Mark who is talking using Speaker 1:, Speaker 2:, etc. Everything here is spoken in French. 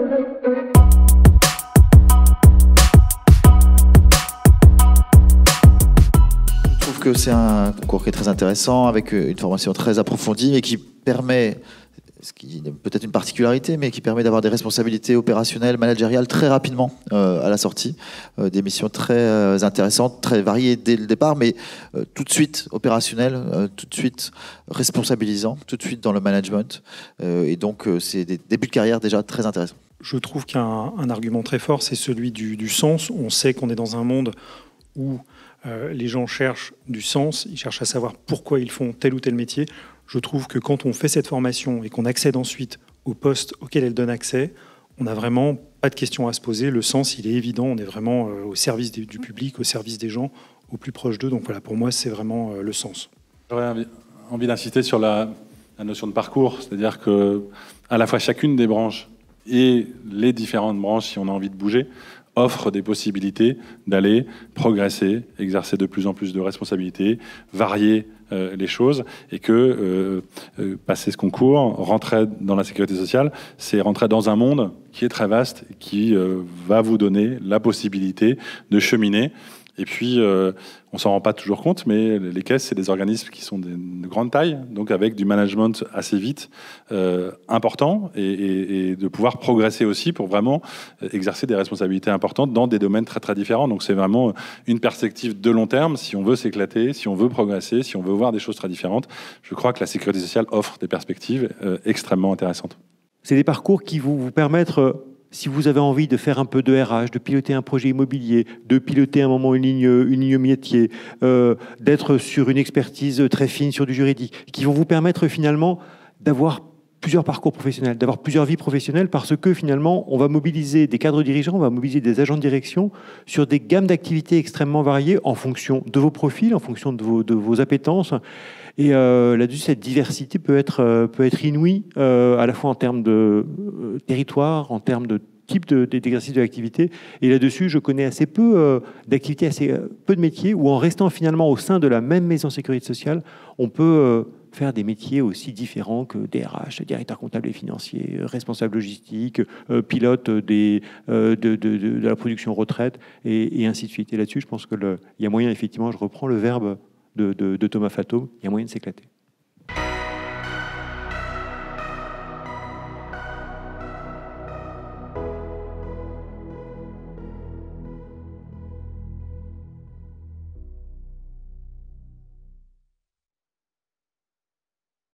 Speaker 1: Je trouve que c'est un concours qui est très intéressant, avec une formation très approfondie, mais qui permet, ce qui est peut-être une particularité, mais qui permet d'avoir des responsabilités opérationnelles, managériales très rapidement à la sortie. Des missions très intéressantes, très variées dès le départ, mais tout de suite opérationnelles, tout de suite responsabilisant, tout de suite dans le management. Et donc, c'est des débuts de carrière déjà très intéressants.
Speaker 2: Je trouve qu'un argument très fort, c'est celui du sens. On sait qu'on est dans un monde où les gens cherchent du sens, ils cherchent à savoir pourquoi ils font tel ou tel métier. Je trouve que quand on fait cette formation et qu'on accède ensuite au poste auquel elle donne accès, on n'a vraiment pas de questions à se poser. Le sens, il est évident. On est vraiment au service du public, au service des gens, au plus proche d'eux. Donc voilà, pour moi, c'est vraiment le sens.
Speaker 3: J'aurais envie d'insister sur la notion de parcours, c'est-à-dire que à la fois chacune des branches et les différentes branches, si on a envie de bouger, offrent des possibilités d'aller progresser, exercer de plus en plus de responsabilités, varier les choses, et que passer ce concours, rentrer dans la sécurité sociale, c'est rentrer dans un monde qui est très vaste, qui va vous donner la possibilité de cheminer. Et puis, on s'en rend pas toujours compte, mais les caisses, c'est des organismes qui sont de grande taille, donc avec du management assez vite important, et de pouvoir progresser aussi pour vraiment exercer des responsabilités importantes dans des domaines très très différents. Donc c'est vraiment une perspective de long terme. Si on veut s'éclater, si on veut progresser, si on veut voir des choses très différentes, je crois que la sécurité sociale offre des perspectives extrêmement intéressantes.
Speaker 4: C'est des parcours qui vont vous permettre, si vous avez envie de faire un peu de RH, de piloter un projet immobilier, de piloter à un moment une ligne métier, d'être sur une expertise très fine sur du juridique, qui vont vous permettre finalement d'avoir plusieurs parcours professionnels, d'avoir plusieurs vies professionnelles, parce que finalement, on va mobiliser des cadres dirigeants, on va mobiliser des agents de direction sur des gammes d'activités extrêmement variées en fonction de vos profils, en fonction de vos appétences. Et là-dessus, cette diversité peut être inouïe, à la fois en termes de territoire, en termes de type d'exercice de l'activité. Et là-dessus, je connais assez peu d'activités, assez peu de métiers, où en restant finalement au sein de la même maison sécurité sociale, on peut faire des métiers aussi différents que DRH, directeur comptable et financier, responsable logistique, pilote de la production retraite, et ainsi de suite. Et là-dessus, je pense qu'il y a moyen, effectivement, je reprends le verbe de Thomas Fatto, il y a moyen de s'éclater.